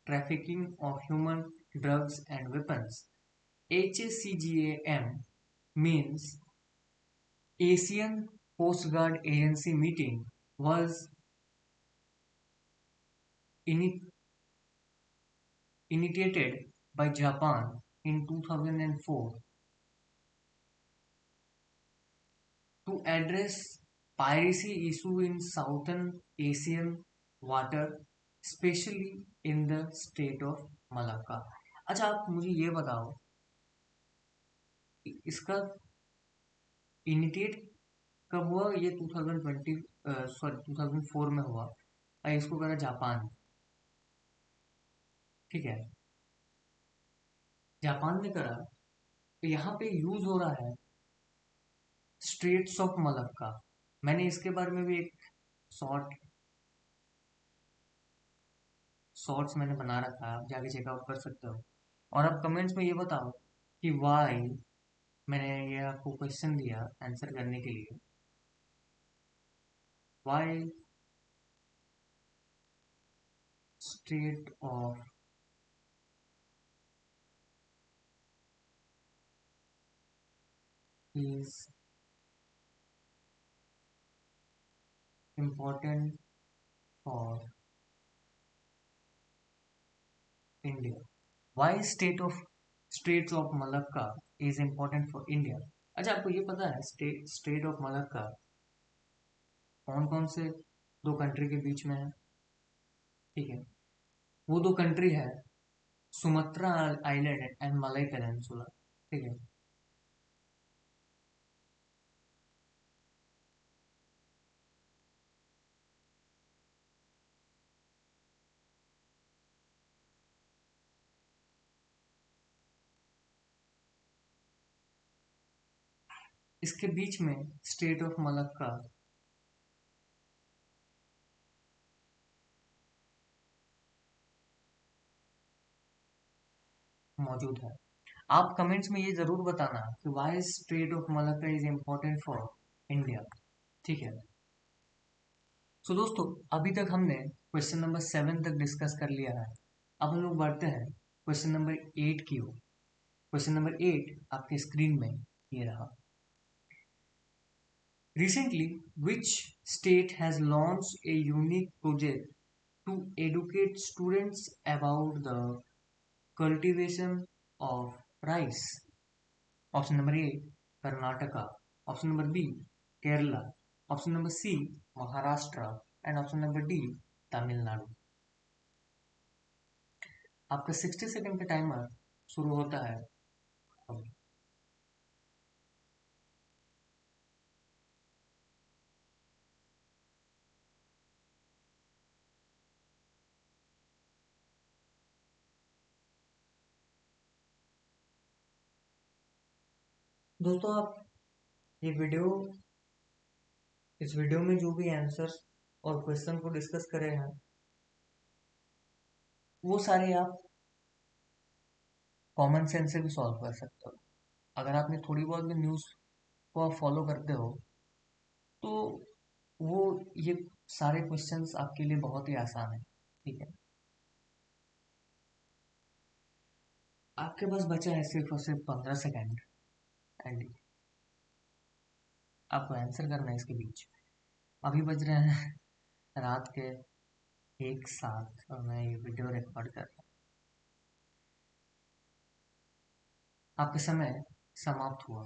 trafficking of human drugs and weapons. HACGAM means Asian Coast Guard Agency meeting was initiated by Japan in 2004 to address piracy issue in southern Asian water, especially in the state of Malacca. अच्छा, आप मुझे ये बताओ इसका initiate कब हुआ? ये 2004 में हुआ और इसको करा जापान। ठीक है, जापान ने करा। तो यहाँ पे यूज हो रहा है स्ट्रेट्स ऑफ मलक्का। मैंने इसके बारे में भी एक शॉर्ट्स मैंने बना रखा है, आप जाके चेकआउट कर सकते हो। और आप कमेंट्स में ये बताओ कि वाई मैंने ये आपको क्वेश्चन दिया आंसर करने के लिए, why strait of is important for India. Why Straits of Malacca is important for India? अच्छा, आपको ये पता है स्टेट ऑफ मलक्का कौन कौन से दो कंट्री के बीच में है? ठीक है, वो दो कंट्री है Sumatra island and Malay peninsula. ठीक है, इसके बीच में स्टेट ऑफ मलक्का मौजूद है। आप कमेंट्स में ये जरूर बताना कि why strait of Malacca is important for India. ठीक है, सो दोस्तों अभी तक हमने क्वेश्चन नंबर 7 तक डिस्कस कर लिया है। अब हम लोग बढ़ते हैं क्वेश्चन नंबर 8 की ओर। क्वेश्चन नंबर 8 आपके स्क्रीन में ये रहा। Recently, which state has launched a unique project to educate students about the cultivation of rice? Option number A, Karnataka. Option number B, Kerala. Option number C, Maharashtra. And option number D, Tamil Nadu. आपका 60 second का timer शुरू होता है अब। दोस्तों आप ये video इस वीडियो में जो भी आंसर्स और क्वेश्चन को डिस्कस करे हैं वो सारे आप कॉमन सेंस से भी सॉल्व कर सकते हो। अगर आपने थोड़ी बहुत भी न्यूज़ को आप फॉलो करते हो तो वो ये सारे क्वेश्चंस आपके लिए बहुत ही आसान है। ठीक है, आपके पास बचा है सिर्फ और सिर्फ 15 सेकेंड एंड आपको आंसर करना है इसके बीच। अभी बज रहे हैं रात के 1:07 और मैं ये वीडियो रिकॉर्ड कर रहा हूँ। आपका समय समाप्त हुआ।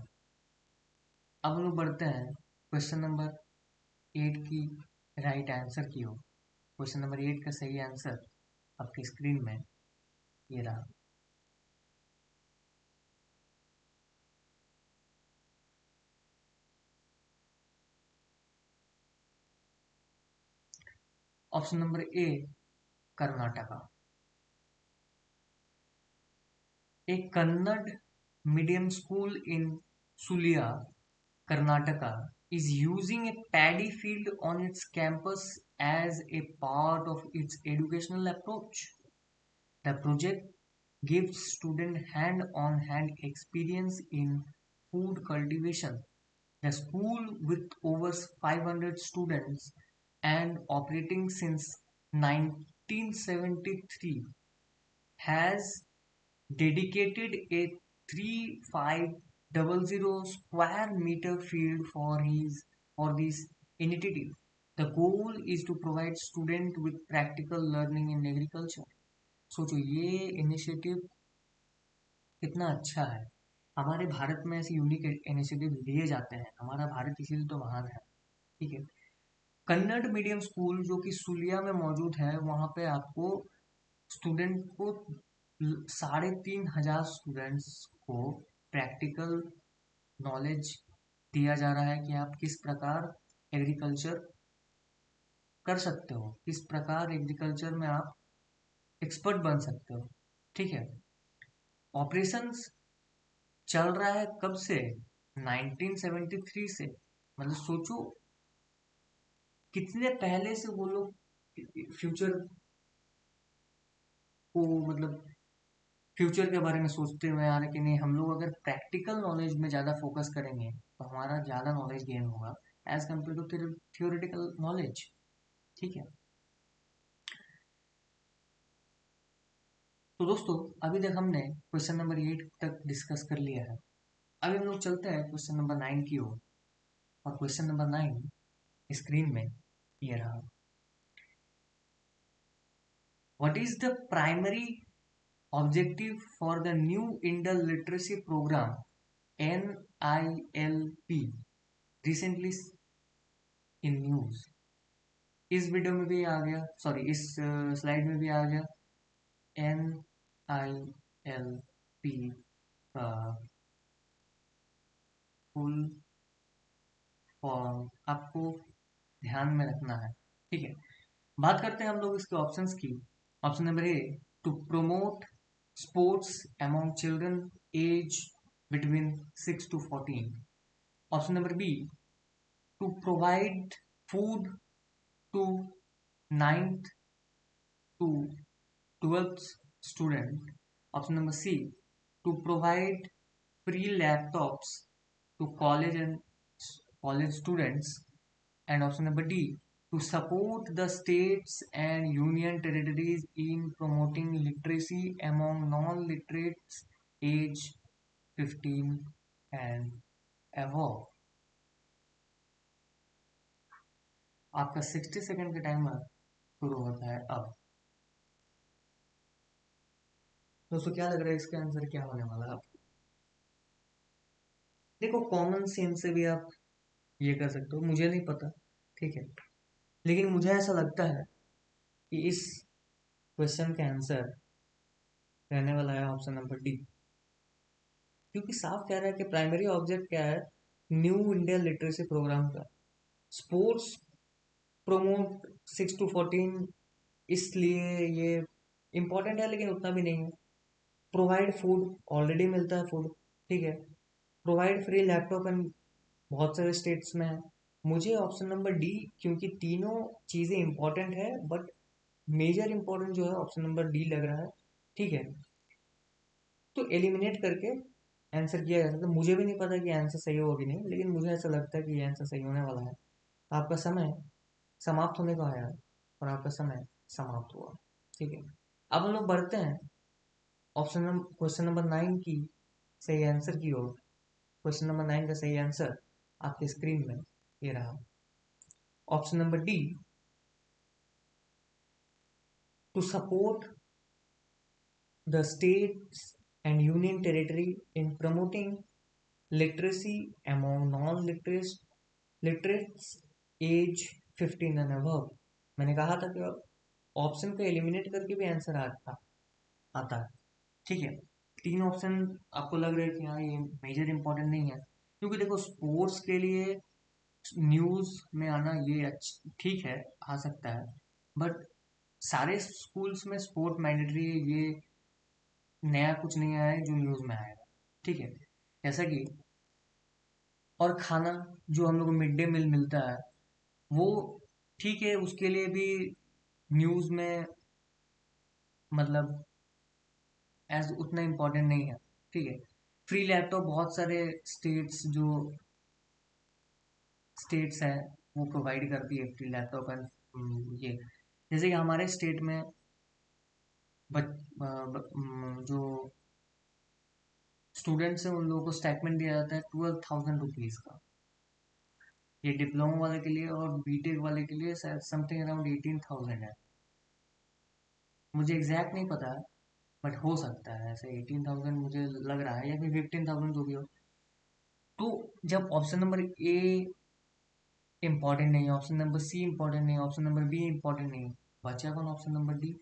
अब हम लोग बढ़ते हैं क्वेश्चन नंबर 8 की राइट आंसर की ओर। क्वेश्चन नंबर 8 का सही आंसर आपकी स्क्रीन में ये रहा। Option number A, Karnataka. A Kannada medium school in Sulia, Karnataka, is using a paddy field on its campus as a part of its educational approach. The project gives students hand-on hand experience in food cultivation. The school, with over 500 students and operating since 1973, has dedicated a 3500 square meter field for this initiative. The goal is to provide students with practical learning in agriculture. सोचो ये initiative कितना अच्छा है। हमारे भारत में ऐसे unique initiative लिए जाते हैं, हमारा भारत इसीलिए तो महान है। ठीक है, कन्नड़ मीडियम स्कूल जो कि सुलिया में मौजूद है, वहाँ पे आपको स्टूडेंट को 3500 स्टूडेंट्स को प्रैक्टिकल नॉलेज दिया जा रहा है कि आप किस प्रकार एग्रीकल्चर कर सकते हो, किस प्रकार एग्रीकल्चर में आप एक्सपर्ट बन सकते हो। ठीक है, ऑपरेशंस चल रहा है कब से? 1973 से। मतलब सोचो कितने पहले से वो लोग फ्यूचर को मतलब फ्यूचर के बारे में सोचते हुए आ रहे कि नहीं, हम लोग अगर प्रैक्टिकल नॉलेज में ज़्यादा फोकस करेंगे तो हमारा ज़्यादा नॉलेज गेन होगा as compared to theoretical knowledge. ठीक है, तो दोस्तों अभी तक हमने क्वेश्चन नंबर 8 तक डिस्कस कर लिया है। अभी हम लोग चलते हैं क्वेश्चन नंबर 9 की ओर। और क्वेश्चन नंबर 9 स्क्रीन में ये रहा। What is the primary objective for the new Indian literacy program NILP recently in news? इस वीडियो में भी आ गया, सॉरी इस स्लाइड में भी आ गया NILP का फुल फॉर्म आपको ध्यान में रखना है। ठीक है, बात करते हैं हम लोग इसके ऑप्शंस की। Option number A, to promote sports among children age between 6 to 14। Option number B, to provide food to 9th to 12th student. Option number C, to provide free laptops to college students. And option number D, to support the states and union territories in promoting literacy among non-literates age 15 and above. आपका 60 second का timer शुरू होता है अब। दोस्तों क्या लग रहा है इसका आंसर क्या होने वाला है आपको? देखो कॉमन सेंस से भी आप ये कर सकते हो, मुझे नहीं पता। ठीक है, लेकिन मुझे ऐसा लगता है कि इस क्वेश्चन का आंसर रहने वाला है ऑप्शन नंबर डी। क्योंकि साफ कह रहा है कि प्राइमरी ऑब्जेक्ट क्या है न्यू इंडियन लिटरेसी प्रोग्राम का, स्पोर्ट्स प्रोमोट 6 to 14, इसलिए ये इम्पोर्टेंट है लेकिन उतना भी नहीं है। प्रोवाइड फूड, ऑलरेडी मिलता है फूड। ठीक है, प्रोवाइड फ्री लैपटॉप एंड बहुत सारे स्टेट्स में है। मुझे ऑप्शन नंबर डी, क्योंकि तीनों चीज़ें इंपॉर्टेंट है बट मेजर इंपॉर्टेंट जो है ऑप्शन नंबर डी लग रहा है। ठीक है, तो एलिमिनेट करके आंसर किया जा सकता है। मुझे भी नहीं पता कि आंसर सही होगा कि नहीं, लेकिन मुझे ऐसा लगता है कि ये आंसर सही होने वाला है। आपका समय समाप्त होने को आया और आपका समय समाप्त हुआ। ठीक है, अब हम लोग बढ़ते हैं क्वेश्चन नंबर 9 की सही आंसर की ओर। क्वेश्चन नंबर 9 का सही आंसर आपके स्क्रीन में ये रहा, option number D. To support the states and union territory in promoting literacy among non-literates age 15 and above। मैंने कहा था कि ऑप्शन को एलिमिनेट करके भी आंसर आता है। ठीक है, तीन ऑप्शन आपको लग रहा है कि हाँ ये मेजर इंपॉर्टेंट नहीं है, क्योंकि देखो स्पोर्ट्स के लिए न्यूज़ में आना ये ठीक है, आ सकता है, बट सारे स्कूल्स में स्पोर्ट मैंडेटरी है, ये नया कुछ नहीं आया है जो न्यूज़ में आएगा। ठीक है, जैसा कि और खाना जो हम लोग को मिड डे मील मिलता है वो ठीक है, उसके लिए भी न्यूज़ में मतलब एज उतना इम्पोर्टेंट नहीं है। ठीक है, फ्री लैपटॉप बहुत सारे स्टेट्स हैं वो प्रोवाइड करती है फ्री लैपटॉप एंड ये, जैसे कि हमारे स्टेट में जो स्टूडेंट्स हैं उन लोगों को स्टाइपेंड दिया जाता है 12,000 रुपीज़ का। ये डिप्लोमा वाले के लिए और बीटेक वाले के लिए शायद समथिंग अराउंड 18,000 है। मुझे एग्जैक्ट नहीं पता, बट हो सकता है ऐसे 18,000 मुझे लग रहा है, या फिर 15,000 जो भी हो। तो जब ऑप्शन नंबर ए इंपॉर्टेंट नहीं है, ऑप्शन नंबर सी इंपॉर्टेंट नहीं है, ऑप्शन नंबर बी इंपॉर्टेंट नहीं है, बचा कौन? Option number D.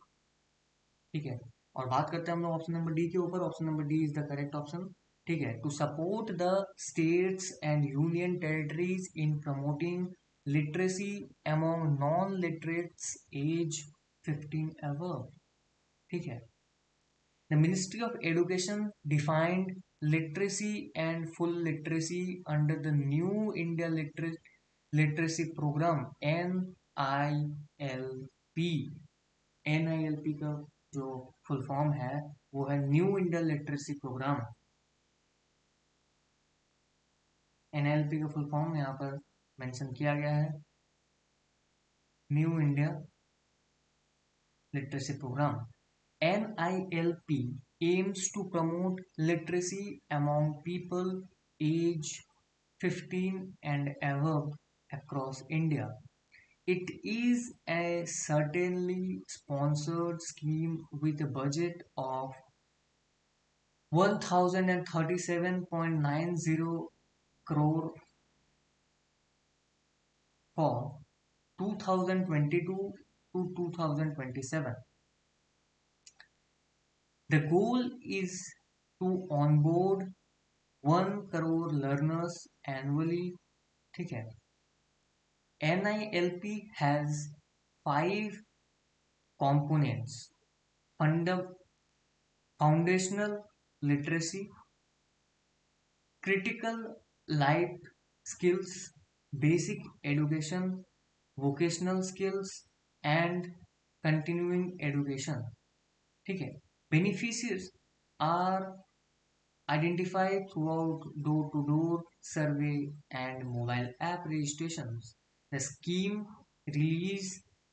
ठीक है, और बात करते हैं हम लोग ऑप्शन नंबर डी के ऊपर। Option number D is the correct option. ठीक है, to support the states and union territories in promoting literacy among non literates age 15 above। ठीक है, the Ministry of Education defined literacy and full literacy under the New India Literacy Program NILP। NILP का जो full form है वो है new India literacy programme. NILP का full form यहाँ पर मेंशन किया गया है, new India literacy program। NILP aims to promote literacy among people age 15 and above across India. It is a certainly sponsored scheme with a budget of 1037.90 crore for 2022 to 2027. The goal is to onboard 1 crore learners annually। ठीक है, NILP has 5 components: foundational literacy, critical life skills, basic education, vocational skills and continuing education। ठीक है, beneficiaries are identified throughout door-to-door survey and mobile app registrations. The scheme relies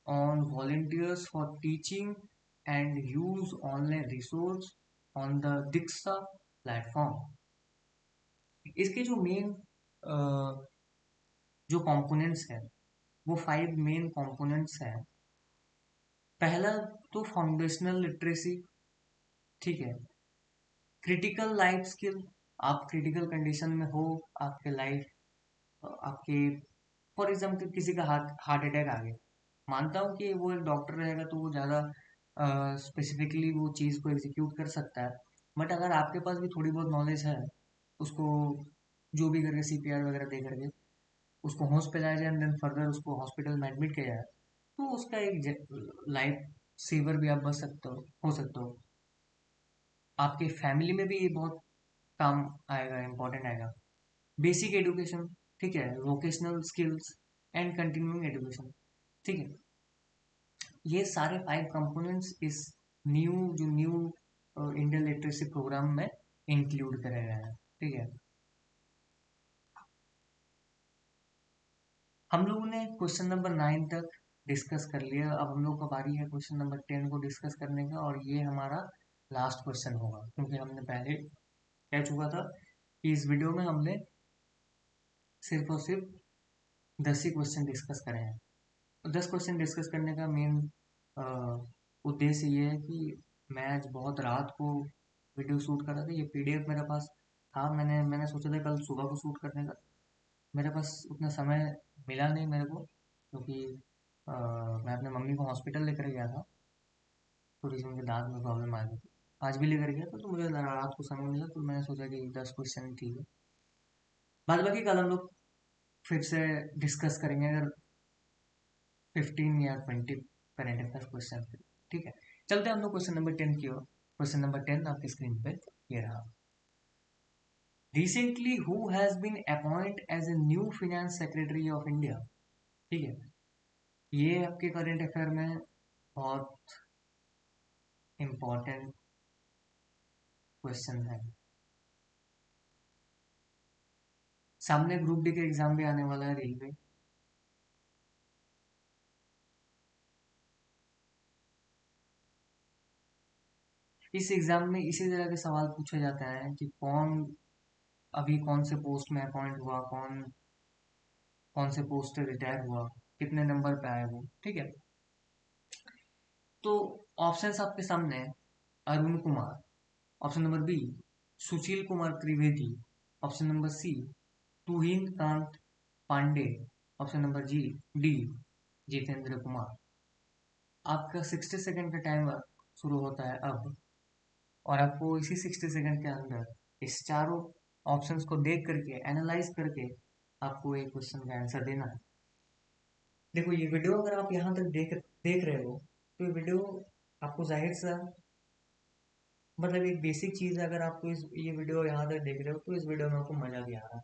on volunteers for teaching and use online resource on the Diksha platform। इसके जो main जो components हैं वो 5 main components हैं। पहला तो फाउंडेशनल लिटरेसी। ठीक है, क्रिटिकल लाइफ स्किल, आप क्रिटिकल कंडीशन में हो, आपके लाइफ आपके फॉर एग्जाम्पल किसी का हार्ट अटैक आ गया, मानता हूँ कि वो एक डॉक्टर रहेगा तो वो ज़्यादा स्पेसिफिकली वो चीज़ को एग्जीक्यूट कर सकता है, बट अगर आपके पास भी थोड़ी बहुत नॉलेज है, उसको जो भी करके CPR वगैरह दे करके उसको होश पे लाया जाए एंड देन फर्दर उसको हॉस्पिटल में एडमिट किया जाए, तो उसका एक लाइफ सेवर भी आप बच सकते हो सकते हो। आपके फैमिली में भी ये बहुत काम आएगा, इंपॉर्टेंट आएगा। बेसिक एजुकेशन, ठीक है, vocational skills and continuing education, ठीक है। ये सारे 5 कंपोनेंट्स इस न्यू इंडियन लिटरेसी प्रोग्राम में इंक्लूड करे गए हैं, ठीक है। हम लोगों ने क्वेश्चन नंबर 9 तक डिस्कस कर लिया। अब हम लोग का बारी है क्वेश्चन नंबर 10 को डिस्कस करने का, और ये हमारा लास्ट क्वेश्चन होगा, क्योंकि हमने पहले कह चुका था कि इस वीडियो में हमने सिर्फ और सिर्फ 10 ही क्वेश्चन डिस्कस करे हैं। तो 10 क्वेश्चन डिस्कस करने का मेन उद्देश्य ये है कि मैं आज बहुत रात को वीडियो शूट कर रहा था। ये पीडीएफ मेरे पास था, मैंने सोचा था कल सुबह को शूट करने का। मेरे पास उतना समय मिला नहीं मेरे को, क्योंकि मैं अपने मम्मी को हॉस्पिटल लेकर गया था, थोड़ी सी उनके दांत में प्रॉब्लम आ गई थी। आज भी लेकर गया था, तो मुझे रात को समय मिला, तो मैंने सोचा कि 10 क्वेश्चन ठीक है। बाद बाकी कल हम लोग फिर से डिस्कस करेंगे, अगर 15 या 20 करंट अफेयर्स क्वेश्चन, ठीक है। चलते हैं हम लोग क्वेश्चन नंबर 10 की ओर। क्वेश्चन नंबर 10 आपकी स्क्रीन पे ये रहा। Recently who has been appoint as a new finance secretary of India, ठीक है। ये आपके करंट अफेयर में बहुत इंपॉर्टेंट क्वेश्चन है। सामने ग्रुप डी का एग्जाम भी आने वाला है, रेलवे। इस एग्जाम में इसी तरह के सवाल पूछे जाते हैं कि कौन अभी कौन से पोस्ट में अपॉइंट हुआ, कौन कौन से पोस्ट से रिटायर हुआ, कितने नंबर पे आए वो, ठीक है। तो ऑप्शंस आपके सामने है। Arun Kumar, option number B Sushil Kumar Trivedi, option number C Tuhin Kant Pande, option number D Jitendra Kumar. आपका 60 सेकंड का टाइमर शुरू होता है अब, और आपको इसी 60 सेकंड के अंदर इस चारों ऑप्शंस को देख करके, एनालाइज करके, आपको एक क्वेश्चन का आंसर देना है। देखो ये वीडियो अगर आप यहाँ तक देख रहे हो, तो ये वीडियो आपको जाहिर सा, मतलब एक बेसिक चीज़ है, अगर आपको ये वीडियो यहाँ तक देख रहे हो तो इस वीडियो में आपको मज़ा भी आ रहा है।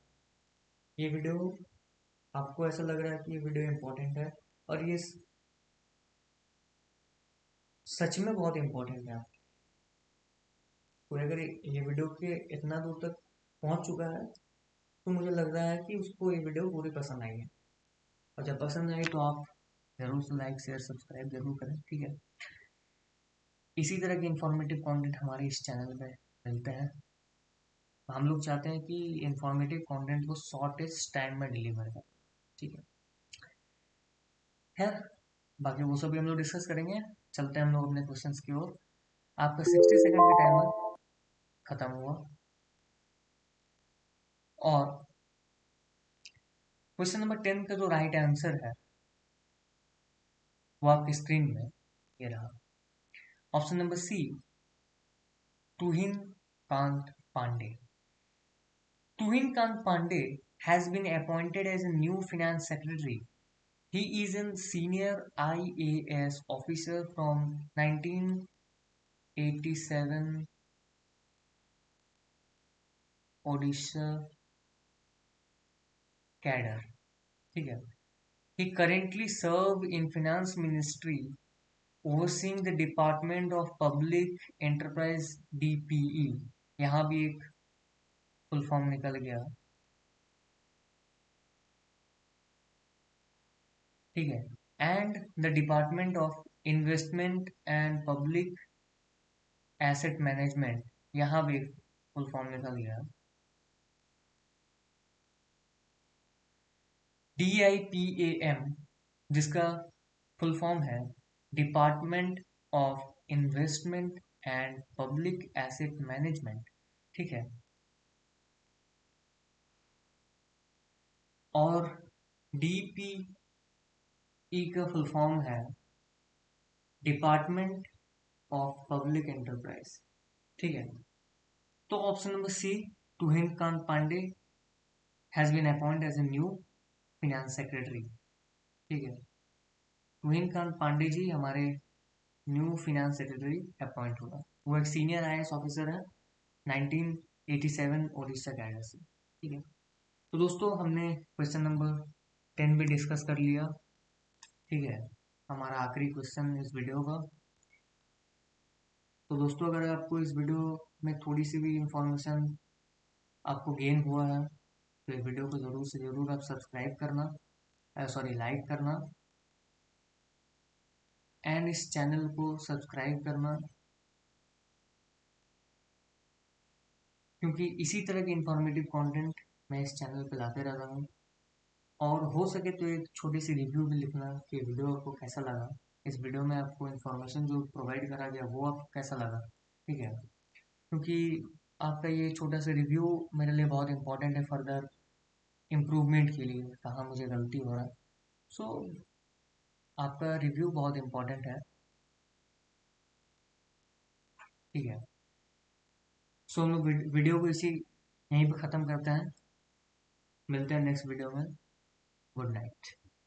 ये वीडियो आपको ऐसा लग रहा है कि ये वीडियो इंपॉर्टेंट है, और ये सच में बहुत इंपॉर्टेंट है। कोई अगर ये वीडियो के इतना दूर तक पहुंच चुका है, तो मुझे लग रहा है कि उसको ये वीडियो पूरी पसंद आई है। और जब पसंद आई तो आप जरूर से लाइक शेयर सब्सक्राइब जरूर करें, ठीक है। इसी तरह के इंफॉर्मेटिव कंटेंट हमारे इस चैनल में मिलते हैं। हम लोग चाहते हैं कि इंफॉर्मेटिव कंटेंट को शॉर्टेस्ट टाइम में डिलीवर करें, ठीक है। बाकी वो सब भी हम लोग डिस्कस करेंगे। चलते हैं हम लोग अपने क्वेश्चंस की ओर। आपका 60 सेकंड का टाइमर खत्म हुआ, और क्वेश्चन नंबर 10 का जो राइट आंसर है वो आपकी स्क्रीन में ये रहा। Option number C Tuhin Kant Pandey. Tuhin Kant Pandey has been appointed as a new finance secretary. He is a senior IAS officer from 1987 Odisha cadre, ठीक है। He currently serves in finance ministry overseeing the Department of Public Enterprise DPE। यहाँ भी एक full form निकल गया, ठीक है। And the department of investment and public asset management, यहाँ भी फुल फॉर्म निकल गया। DIPAM, जिसका फुल फॉर्म है department of investment and public asset management, ठीक है। और DPE का फुल फॉर्म है डिपार्टमेंट ऑफ पब्लिक एंटरप्राइज, ठीक है। तो option number C Tuhin Kant Pandey has been appointed as a new finance secretary, ठीक है। तुहिन कांत पांडे जी हमारे न्यू फिनेंस सेक्रेटरी अपॉइंट हुआ। वो एक सीनियर IAS ऑफिसर है, 1987 87 ओडिशा कैडर से। ठीक है, तो दोस्तों हमने क्वेश्चन नंबर 10 भी डिस्कस कर लिया। ठीक है, हमारा आखिरी क्वेश्चन इस वीडियो का। तो दोस्तों अगर आपको इस वीडियो में थोड़ी सी भी इंफॉर्मेशन आपको गेन हुआ है तो इस वीडियो को ज़रूर से ज़रूर आप सब्सक्राइब करना, लाइक करना, एंड इस चैनल को सब्सक्राइब करना, क्योंकि इसी तरह के इंफॉर्मेटिव कंटेंट मैं इस चैनल पे लाते रहता हूँ। और हो सके तो एक छोटी सी रिव्यू भी लिखना कि वीडियो आपको कैसा लगा, इस वीडियो में आपको इन्फॉर्मेशन जो प्रोवाइड करा गया वो आपको कैसा लगा। ठीक है, क्योंकि आपका ये छोटा सा रिव्यू मेरे लिए बहुत इंपॉर्टेंट है फर्दर इम्प्रूवमेंट के लिए, कहाँ मुझे गलती हो रहा है। सो आपका रिव्यू बहुत इंपॉर्टेंट है। ठीक है, सो हम लोग वीडियो को इसी यहीं पे ख़त्म करते हैं। मिलते हैं नेक्स्ट वीडियो में। Good night.